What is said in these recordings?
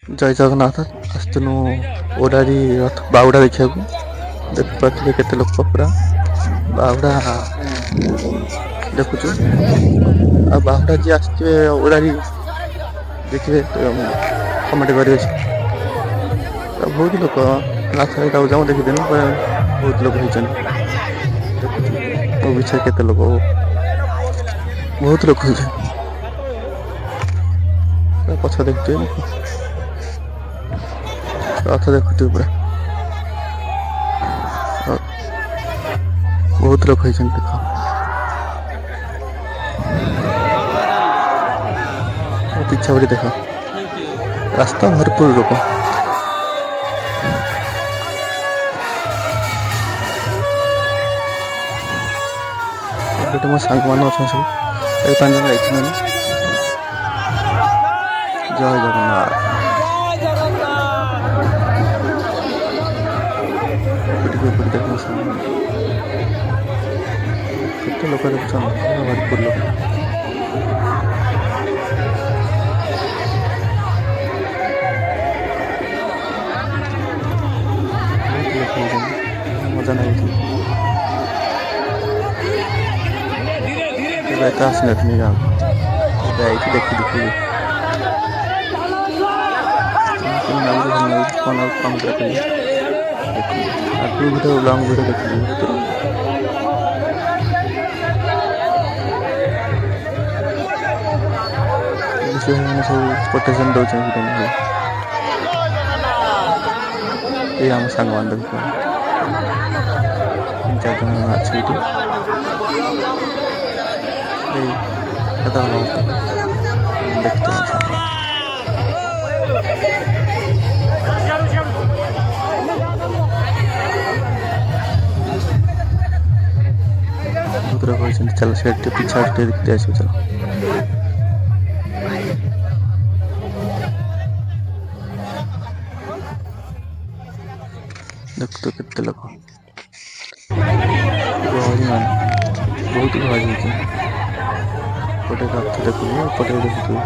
ଜୟ ଜଗନ୍ନାଥ। ଆସିଥିଲୁ ଓରାରି ରଥ ବାହୁଡ଼ା ଦେଖିବାକୁ। ଦେଖିପାରୁଥିବେ କେତେ ଲୋକ ପୁରା ବାହୁଡ଼ା ଦେଖୁଛୁ। ଆଉ ବାହୁଡ଼ା ଯିଏ ଆସିଥିବେ ଓରାରି ଦେଖିବେ କମେଣ୍ଟ କରିବେ। ବହୁତ ଲୋକ ରାସ୍ତାରେ ଯାଉ ଯାଉ ଦେଖିଦେନୁ ବହୁତ ଲୋକ ହେଇଛନ୍ତି। ଦେଖୁଛୁ ମୋ ପିଛା କେତେ ଲୋକ ବହୁତ ଲୋକ ହେଇଛନ୍ତି। ପଛ ଦେଖୁଥିବେ ରଥ ଦେଖୁଥିବେ ପୁରା। ବହୁତ ଲୋକ ହେଇଛନ୍ତି ଦେଖ। ପିଛା ପଟେ ଦେଖ ରାସ୍ତା ଭରପୁର ଲୋକ। ଏଠି ମୋ ସାଙ୍ଗମାନେ ଅଛନ୍ତି ସବୁ 4-5 ଜଣ ଯାଇଛନ୍ତି ମାନେ। ଜୟ ଜଗନ୍ନାଥ। ଏପଟେ ଦେଖ ମୋ ସାଙ୍ଗମାନେ କେତେ ଲୋକ ଦେଖୁଛ ପୁରା ଭରପୁର ଲୋକ। ବହୁତ ଲୋକ ହେଇଛନ୍ତି ବଢ଼ିଆ ମଜା ଲାଗୁଛି। କେବେ ଏକା ଆସିନଥିଲି ଗାଁକୁ ଏବେ ଆଇଛି ଦେଖିକି ଯିବି। କେମିତି ଲାଗୁଛି ଭଲ ଲାଗୁଛି କଣ ଲାଗୁଛି କମେଣ୍ଟରେ କହିବେ। ଦେଖନ୍ତୁ ଆଗକୁ ଭିଡ଼ିଓ ଲଙ୍ଗ ଭିଡ଼ିଓ ଦେଖିଯିବେ ଭିତରକୁ। ପୋଲିସ ଭାଇମାନେ ସବୁ ପ୍ରୋଟେକ୍ସନ ଦଉଛନ୍ତି ସେଠି ଭଲ। ଏଇ ଆମ ସାଙ୍ଗମାନେ ଦେଖୁଛ 3-4 ଜଣ ଅଛି ଏଇଠି। ଏଇ କେତେ ଭଲ ମତେ ଦେଖିଥିବ ମୋ ସାଙ୍ଗମାନେ। ବହୁତ ଲୋକ କହିଛନ୍ତି ଚାଲ ସିଆଡ଼େ ଟିକେ ପିଛା ଆଡ଼େ ଟିକେ ଦେଖିଦେଇ ଆସିବା ଚାଲ। ଦେଖୁଥିବ କେତେ ଲୋକ ଗହଳି ମାନେ ବହୁତ ଗହଳି ହେଇଛନ୍ତି। ଏପଟେ ରଥ ଦେଖୁଥିବେ ଏପଟେ ଦେଖୁଥିବେ।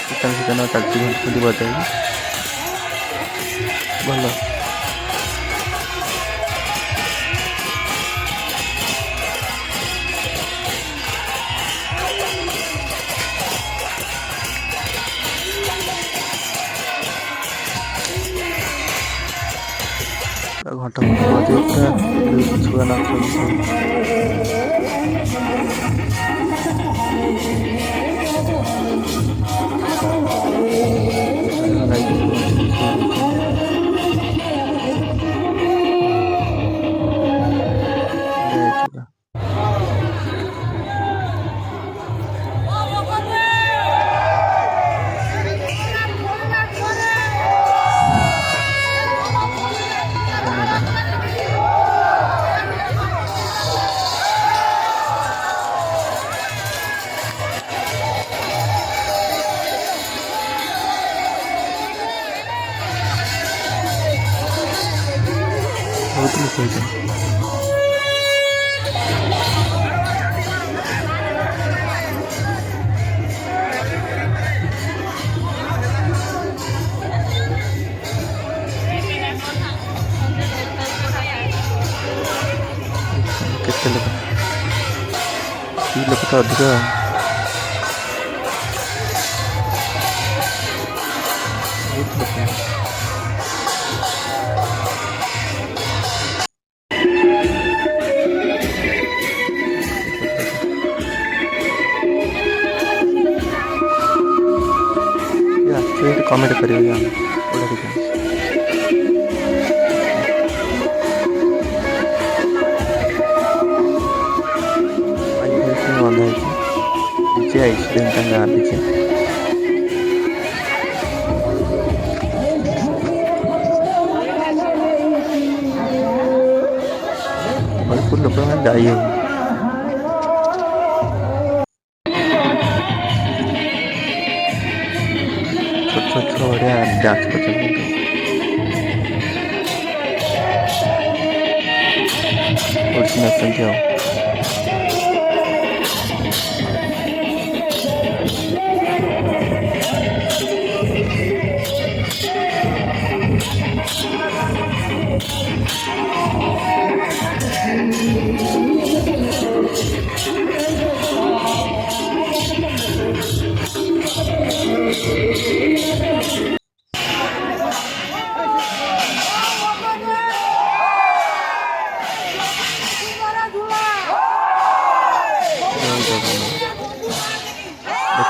କୀର୍ତ୍ତନ ଫୀର୍ତ୍ତନ ଚାଲିଛି ଘଣ୍ଟି ଫଣ୍ଟି ବଜା ହେଇକି ଭଲ। ପୁରା ଘଣ୍ଟ ଫଣ୍ଟ ବାଜିବ ପୁରା ଏପଟେ ଛୁଆ ନାଚୁଛନ୍ତି ସବୁ। କେତେ ଜଣ ଯାଇଛନ୍ତି ବସିକି ଶୋଇ ପଡ଼ିଛନ୍ତି। ବଢ଼ିଆ ହେଇଛି ପୁରା। ବଢ଼ିଆ ମଜା ଲାଗୁଛି। ବହୁତ ଲୋକ ହେଇଛନ୍ତି। ଦେଖୁଛନ୍ତି କେତେ ଲୋକ ସ୍ତ୍ରୀ ଲୋକ ତ ଅଧିକ ଆଉ। ବହୁତ ଲୋକ। ଏପଟେ ଦେଖ କିଏ ଆସିଥିବେ ଏଠି କମେଣ୍ଟ କରିବେ ଯାଆନ୍ତୁ ବଢ଼ିଆ ଦେଖିବାକୁ। ମାଇକ୍ ଫାଇକ୍ ସବୁ ବନ୍ଧା ହେଇଛି ଡିଜେ ଆଇଛି 3ଟା ଗାଁ ଡିଜେ। ଭରପୁର ଲୋକ ମାନେ ଯାଇ ହଉନି। ଛୋଟ ଛୋଟ ଛୁଆ ବଢ଼ିଆ ଡ୍ୟାନ୍ସ କରୁଛନ୍ତି କିନ୍ତୁ। ଓଡ଼ିଶୀ ନାଚୁଛନ୍ତି ଆଉ।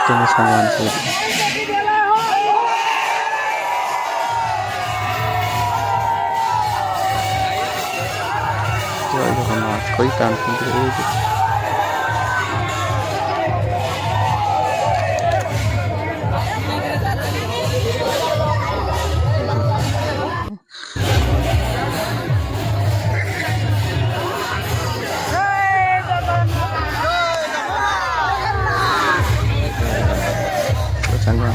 ତୁମ ସାଙ୍ଗମାନେ ସବୁ ଜୟ ଜଗନ୍ନାଥ କହିଥାନ୍ତି। ସାଙ୍ଗ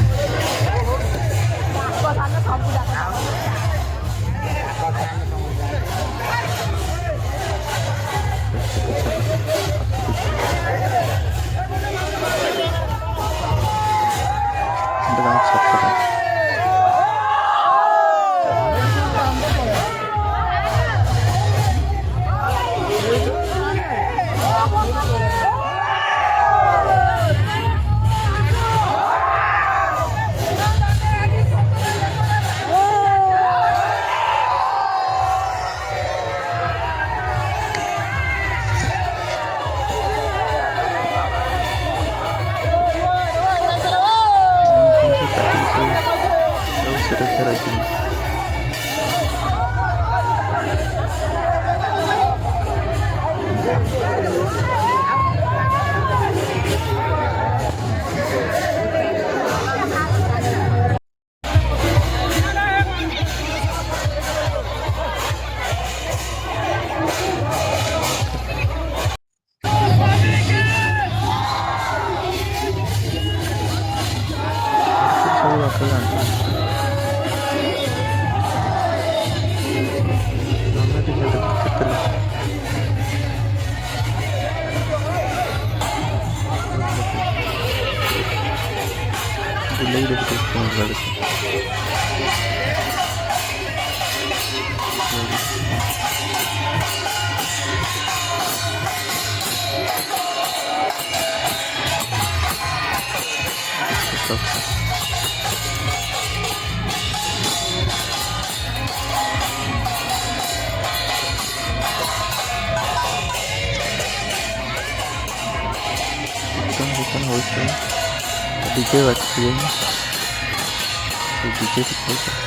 ବୁଲେଇ ଦେଖି डीजे बच्चे डीजे डीजे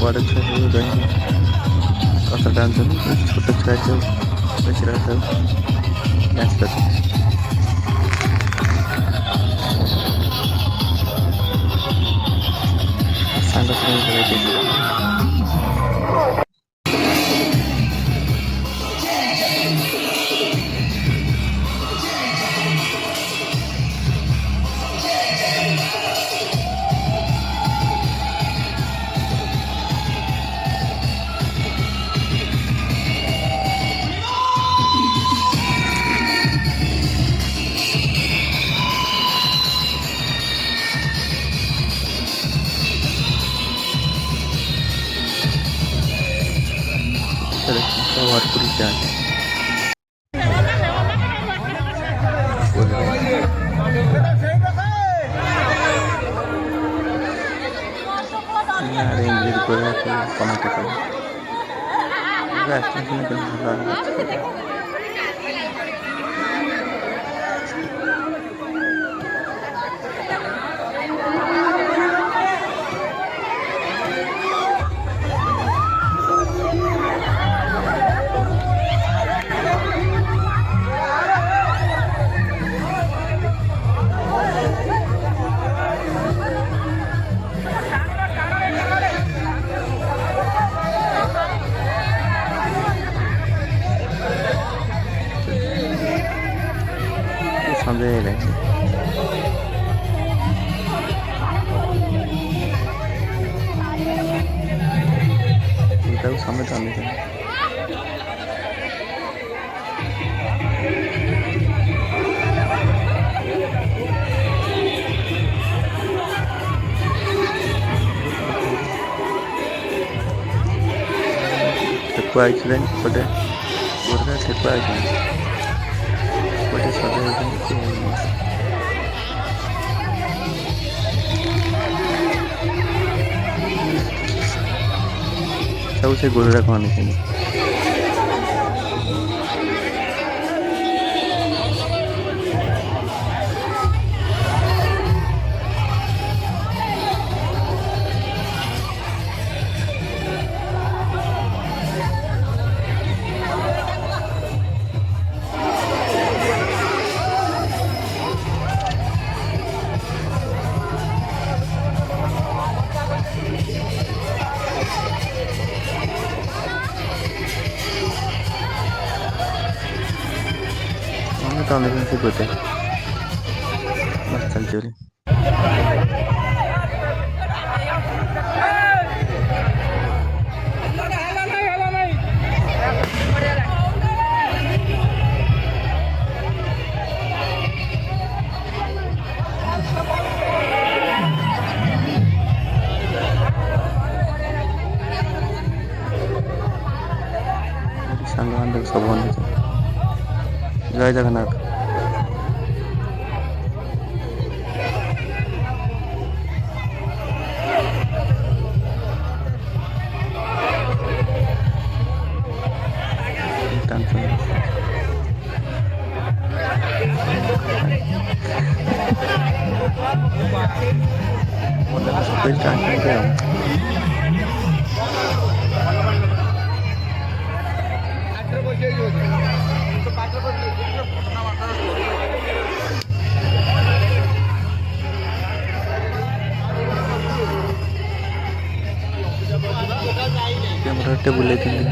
बड़ छुआ सब गए कथा डांस छोट छुआ सब बेचरा सब डांस करते सांग भरपूर जाते Sandere itu sampai tadi kan ଠେକୁଆ ହେଇଛି ଗୋଟେ ଗୋରେ ଠେକୁଆ ହେଇଛନ୍ତି ଗୋଟେ ସଜା ହେଇଛନ୍ତି। ସବୁ ସେ ଗୋରୁରା କଣ ନେଇଛନ୍ତି। Tahun ini gue deh masal juri sanggahan dari sabun itu jaya Jagannath। Camera बुले kurang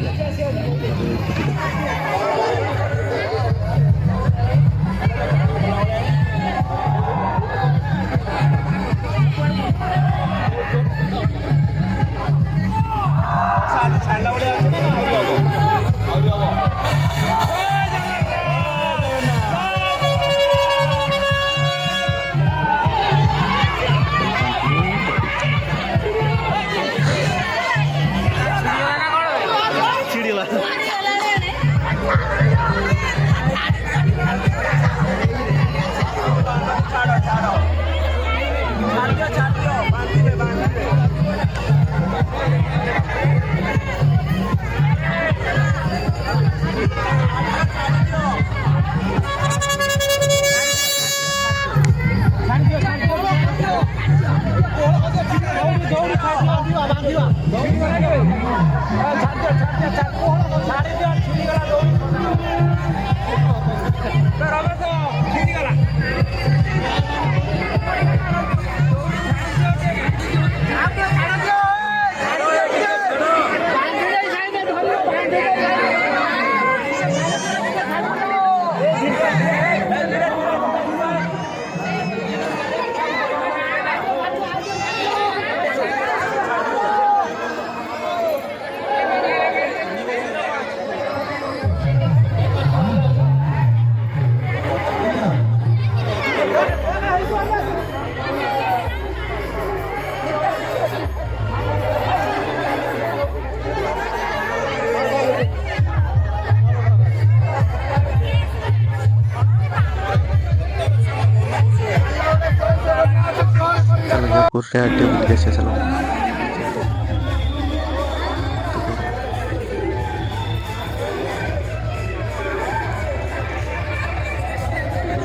ada guys ya selalu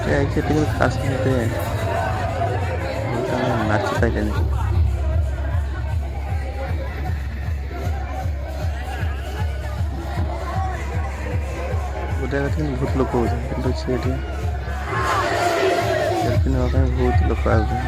kayak gitu khas gitu ya kita ngasih aja nih udah kan बहुत लोग हो जाए तो चलिए लेकिन वहाँ बहुत लोग आ गए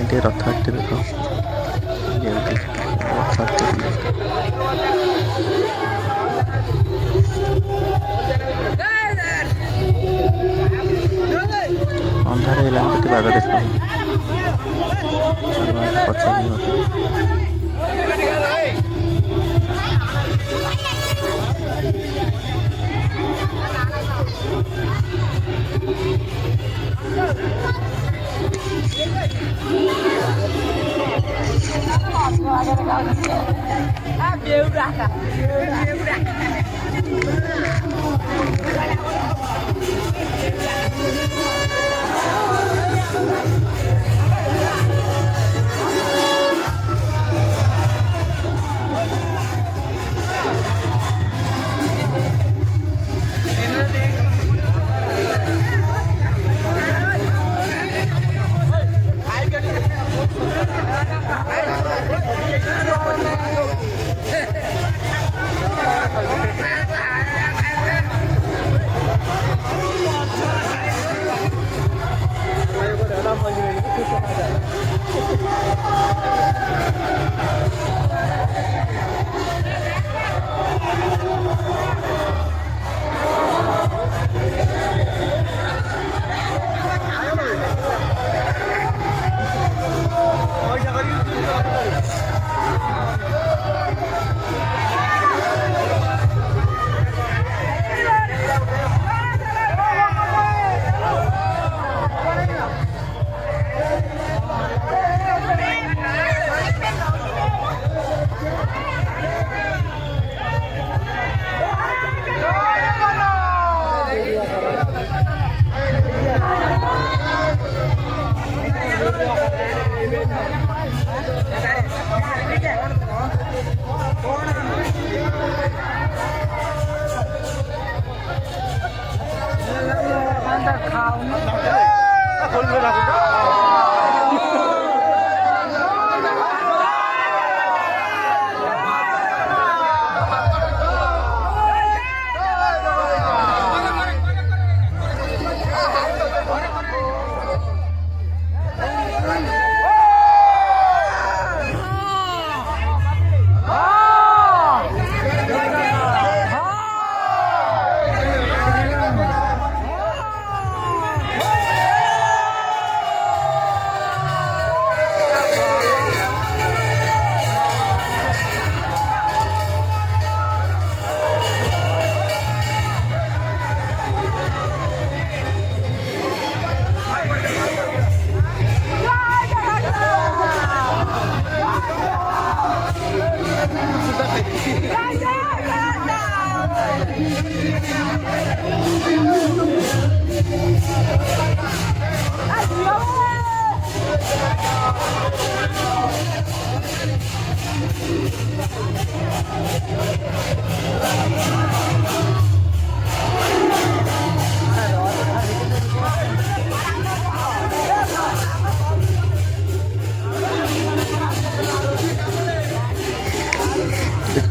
ଟିକେ ରଥଯାତ୍ରା ଦେଖ ଅନ୍ଧାର ହେଲା କେତେ ବାଗ ଦେଖ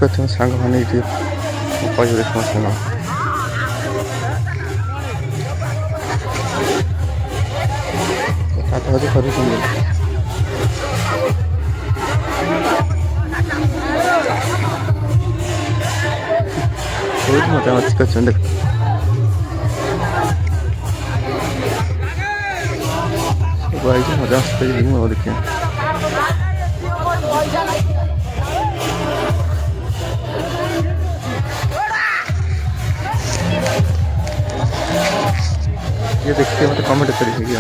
देखिए सांग मैंने ये पैसा देखा साग हाथ हाथ कर बहुत मजा मस्ती कर मजा मस्ती देखिए ये देखिए मतलब कमेंट करिए